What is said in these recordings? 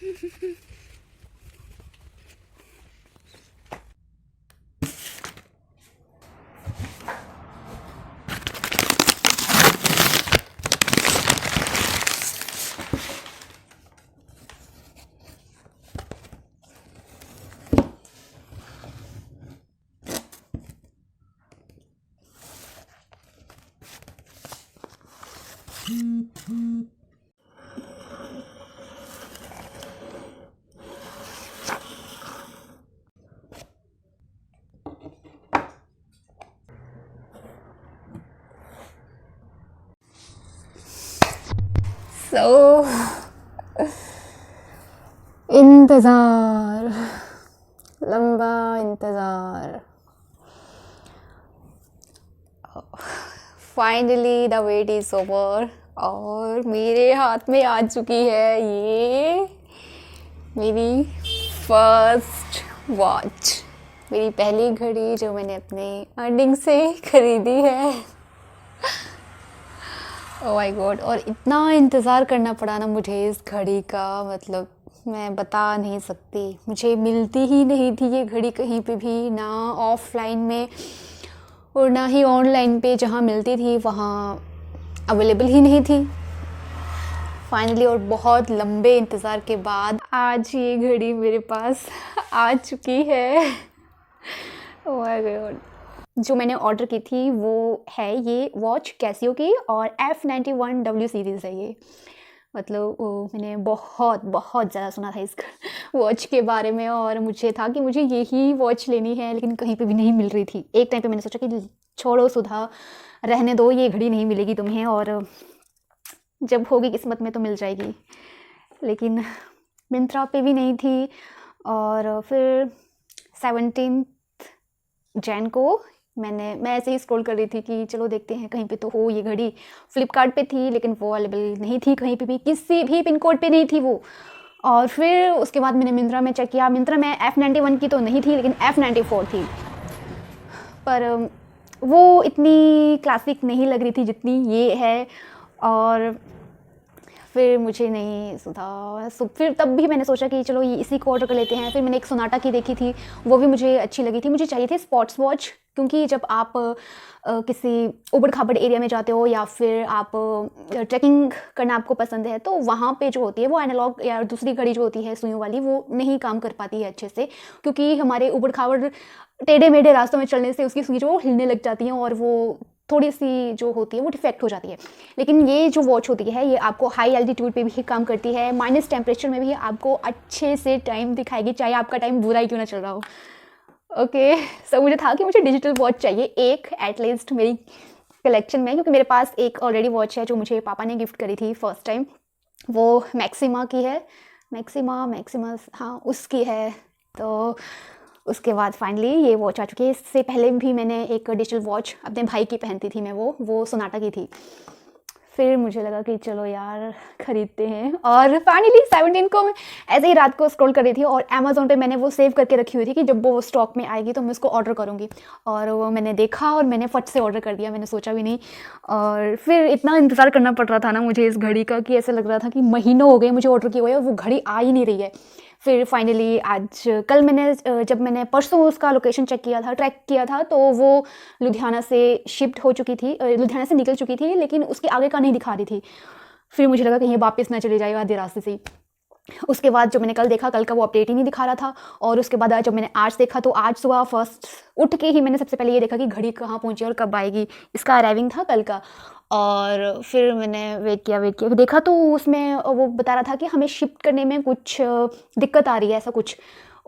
So, इंतज़ार, लंबा इंतज़ार, finally the wait is over और मेरे हाथ में आ चुकी है ये मेरी फर्स्ट वॉच, मेरी पहली घड़ी जो मैंने अपने अर्निंग से ख़रीदी है। ओह माय गॉड, और इतना इंतज़ार करना पड़ा ना मुझे इस घड़ी का, मतलब मैं बता नहीं सकती। मुझे मिलती ही नहीं थी ये घड़ी कहीं पे भी, ना ऑफलाइन में और ना ही ऑनलाइन पे। जहाँ मिलती थी वहाँ अवेलेबल ही नहीं थी। फाइनली और बहुत लंबे इंतज़ार के बाद आज ये घड़ी मेरे पास आ चुकी है। ओह माय गॉड, जो मैंने ऑर्डर की थी वो है ये वॉच कैसियो की और F91W सीरीज़ है ये। मतलब मैंने बहुत बहुत ज़्यादा सुना था इस वॉच के बारे में और मुझे था कि मुझे यही वॉच लेनी है, लेकिन कहीं पे भी नहीं मिल रही थी। एक टाइम पे मैंने सोचा कि छोड़ो सुधा, रहने दो, ये घड़ी नहीं मिलेगी तुम्हें और जब होगी किस्मत में तो मिल जाएगी। लेकिन मिंत्रा पे भी नहीं थी और फिर 17 जैन को मैं ऐसे ही स्क्रॉल कर रही थी कि चलो देखते हैं कहीं पे तो हो ये घड़ी। फ्लिपकार्ट पे थी लेकिन वो अवेलेबल नहीं थी कहीं पे भी, किसी भी पिन कोड पे नहीं थी वो। और फिर उसके बाद मैंने मिंत्रा में चेक किया, मिंत्रा में F91 की तो नहीं थी लेकिन F94 थी, पर वो इतनी क्लासिक नहीं लग रही थी जितनी ये है। और फिर मुझे नहीं सुधा, फिर तब भी मैंने सोचा कि चलो ये इसी को ऑर्डर कर लेते हैं। फिर मैंने एक सोनाटा की देखी थी, वो भी मुझे अच्छी लगी थी। मुझे चाहिए थी स्पोर्ट्स वॉच, क्योंकि जब आप किसी उबड़ खाबड़ एरिया में जाते हो या फिर आप ट्रैकिंग करना आपको पसंद है, तो वहाँ पे जो होती है वो एनालॉग या दूसरी घड़ी जो होती है सुइयों वाली, वो नहीं काम कर पाती है अच्छे से, क्योंकि हमारे उबड़ खाबड़ टेढ़े मेढ़े रास्तों में चलने से उसकी सुई जो हिलने लग जाती हैं और वो थोड़ी सी जो होती है वो डिफेक्ट हो जाती है। लेकिन ये जो वॉच होती है ये आपको हाई एल्टीट्यूड पे भी काम करती है, माइनस टेम्परेचर में भी आपको अच्छे से टाइम दिखाएगी, चाहे आपका टाइम बुरा ही क्यों ना चल रहा हो। ओके, सो मुझे था कि मुझे डिजिटल वॉच चाहिए एक एटलीस्ट मेरी कलेक्शन में, क्योंकि मेरे पास एक ऑलरेडी वॉच है जो मुझे पापा ने गिफ्ट करी थी फर्स्ट टाइम। वो मैक्सिमा की है, मैक्सिमा हाँ उसकी है। तो उसके बाद फाइनली ये वॉच आ चुकी है। इससे पहले भी मैंने एक डिजिटल वॉच अपने भाई की पहनती थी मैं, वो सोनाटा की थी। फिर मुझे लगा कि चलो यार ख़रीदते हैं, और फाइनली 17 को मैं ऐसे ही रात को स्क्रॉल कर रही थी और अमेज़ोन पे मैंने वो सेव करके रखी हुई थी कि जब वो स्टॉक में आएगी तो मैं उसको ऑर्डर करूँगी। और वो मैंने देखा और मैंने फट से ऑर्डर कर दिया, मैंने सोचा भी नहीं। और फिर इतना इंतज़ार करना पड़ रहा था ना मुझे इस घड़ी का कि ऐसा लग रहा था कि महीनों हो गए मुझे ऑर्डर किए हुए और वो घड़ी आ ही नहीं रही है। फिर फाइनली आज कल मैंने जब मैंने परसों उसका लोकेशन चेक किया था, ट्रैक किया था, तो वो लुधियाना से शिफ्ट हो चुकी थी, लुधियाना से निकल चुकी थी, लेकिन उसके आगे का नहीं दिखा रही थी। फिर मुझे लगा कि ये वापस ना चले जाएगा आधे रास्ते से ही। उसके बाद जो मैंने कल देखा, कल का वो अपडेट ही नहीं दिखा रहा था। और उसके बाद जब मैंने आज देखा तो आज सुबह फर्स्ट उठ के ही मैंने सबसे पहले ये देखा कि घड़ी कहाँ पहुँची और कब आएगी। इसका अराइविंग था कल का। और फिर मैंने वेट किया फिर देखा तो उसमें वो बता रहा था कि हमें शिफ्ट करने में कुछ दिक्कत आ रही है, ऐसा कुछ।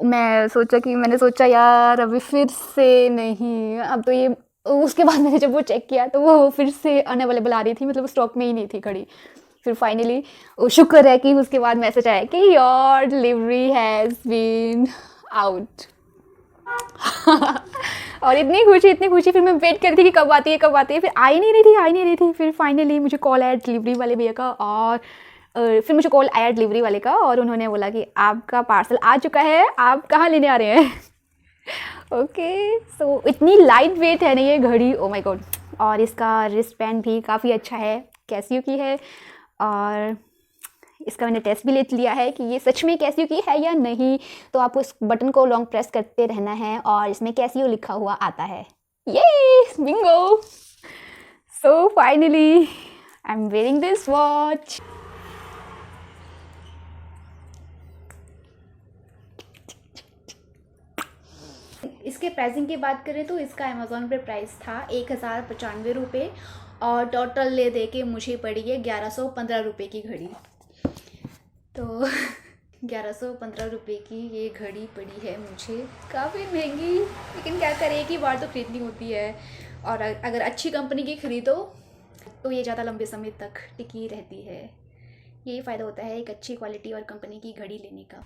मैंने सोचा यार अभी फिर से नहीं, अब तो ये। उसके बाद मैंने जब वो चेक किया तो वो फिर से अनअवेलेबल आ रही थी, मतलब स्टॉक में ही नहीं थी घड़ी। फिर फाइनली शुक्र है कि उसके बाद मैसेज आया कि your delivery has been out. और इतनी खुशी, फिर मैं वेट कर रही थी कि कब आती है, फिर आ ही नहीं रही थी। फिर फाइनली मुझे कॉल आया डिलीवरी वाले भैया का, और फिर मुझे कॉल आया डिलीवरी वाले का और उन्होंने बोला कि आपका पार्सल आ चुका है, आप कहाँ लेने आ रहे हैं। ओके, सो इतनी लाइट वेट है ना ये घड़ी, ओ माय गॉड। और इसका रिस्ट बैंड भी काफ़ी अच्छा है, कैसियो की है। और इसका मैंने टेस्ट भी ले लिया है कि ये सच में कैसियो की है या नहीं। तो आपको इस बटन को लॉन्ग प्रेस करते रहना है और इसमें कैसियो लिखा हुआ आता है। ये Bingo. So finally I am wearing this watch. इसके प्राइसिंग की बात करें तो इसका अमेज़ॉन पे प्राइस था 1095 रुपये और टोटल ले दे के मुझे पड़ी है 1115 रुपये की घड़ी। तो 1115 रुपये की ये घड़ी पड़ी है मुझे, काफ़ी महंगी, लेकिन क्या करें, एक ही बार तो खरीदनी होती है। और अगर अच्छी कंपनी की खरीदो तो ये ज़्यादा लंबे समय तक टिकी रहती है। यही फ़ायदा होता है एक अच्छी क्वालिटी और कंपनी की घड़ी लेने का।